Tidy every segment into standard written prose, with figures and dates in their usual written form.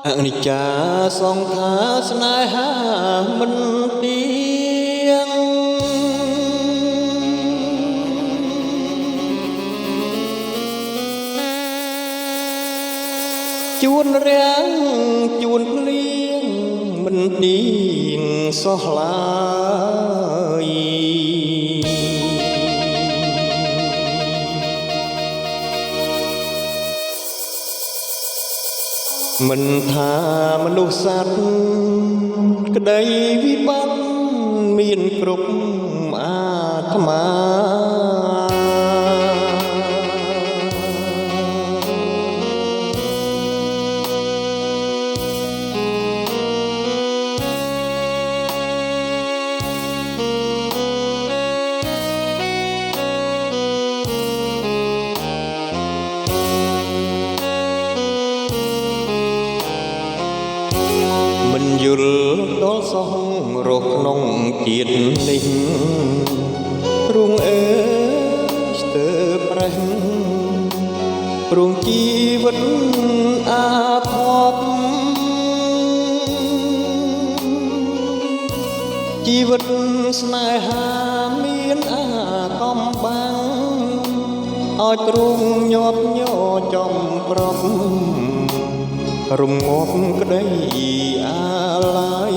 អនិច្ចាសង្ខារស្នេហាមិនទៀងជួនរាំងជួនភ្លៀងមិនទៀងសោះឡើយមិនថាមនុស្សសត្វក្តីវិបត្តិមានគ្រប់អាត្មាមិនយល់ដល់សោះរកក្នុងជាតិនេះរួងអើយស្ទើរប្រេះរួងជីវិតអាធប់ជីវិតស្នេហាមានអាកំបាំងឲ្យទ្រូងញាប់ញ័រចំប្រប់រំងាប់ក្តីអាឡ័យ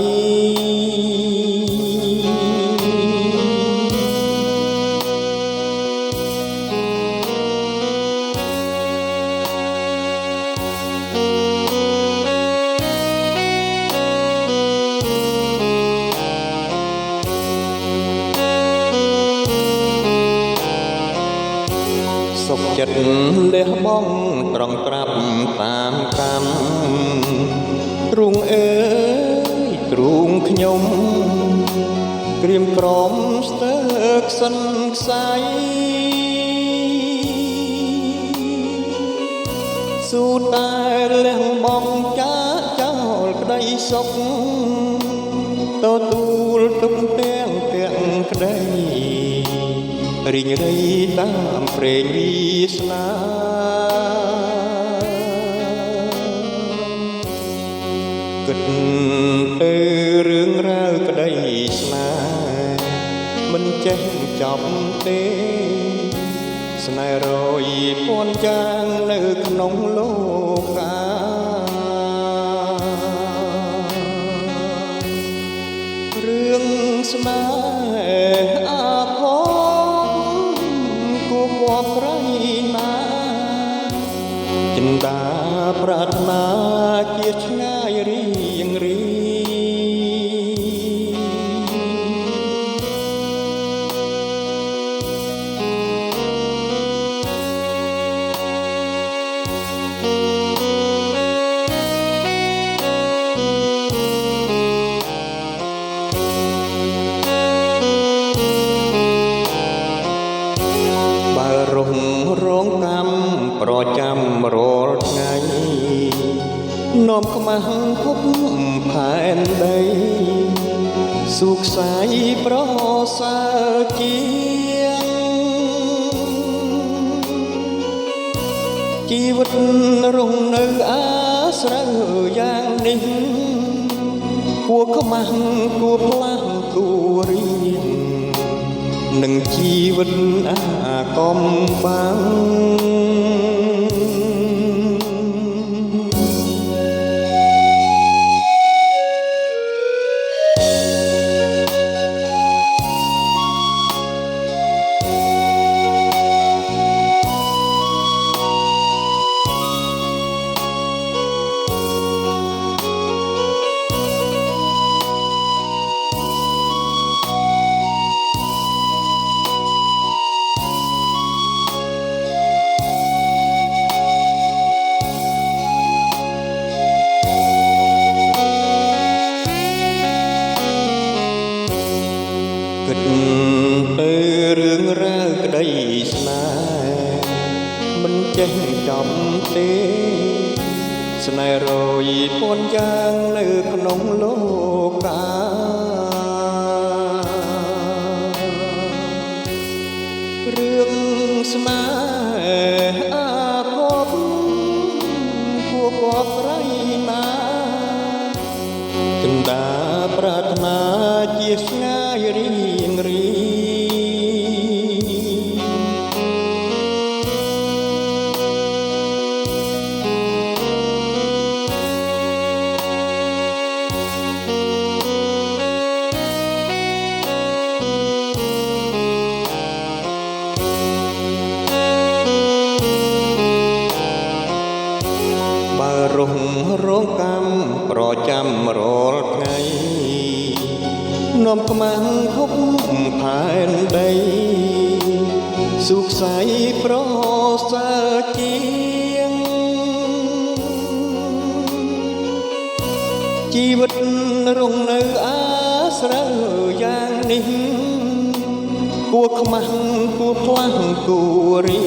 សុខចិត្តលះបង់ត្រង់ត្រាប់តាមកម្មទ្រូងអើយទ្រូងខ្ញុំក្រៀមក្រំស្ទើរខ្សិនខ្សៃស៊ូតែលះបង់ចាចោលក្តីសុខទទួលទុកទាំងក្តីរីងរៃតាមព្រេងវាសនាគិតទៅរឿងរ៉ាវក្តីស្នេហ៍មិនចេះចប់ទេស្នេហ៍រយពាន់យ៉ាងនៅក្នុងលោការឿងស្នេហ៍អាធមគួរគប់ក្រៃណាចិន្តាប្រាថ្នាជាឆ្ងាយរៀងរីរងរងកម្មប្រចាំរាល់ថ្ងៃនាំខ្មាស់ភពផែនដីសុខសាយប្រសើរជាជីវិតរងនៅអាស្រូវយ៉ាងនេះគួរខ្មាស់គួរផ្លាស់គួររៀននឹងជីវិតអាកំបាំងគិតទៅរឿងរ៉ាវក្តីស្នេហ៍មិនចេះចប់ទេស្នេហ៍រយពាន់យ៉ាងនៅក្នុងលោការឿងស្នេហ៍អាធមគួរ ួក៏ស្រីណាចិន្តាប្រាថ្នាជាស្ងាយរៀងរីរងរងកម្មប្រចាំរាល់ថ្ងៃនាំខ្មាំងហុកផែនដីសុខស័យប្រសើរជាងជីវិតរងនៅអាស្រូវយ៉ាងនេះគួរខ្មាំងគួរផ្លាំងគួររៀ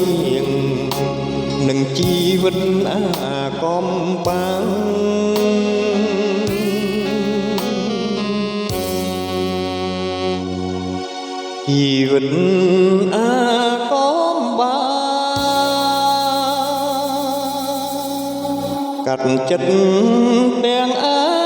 ងនឹងជីវិតអាកំបាំងជីវិតអាកំបាំងកាត់ចិត្តទាំងអា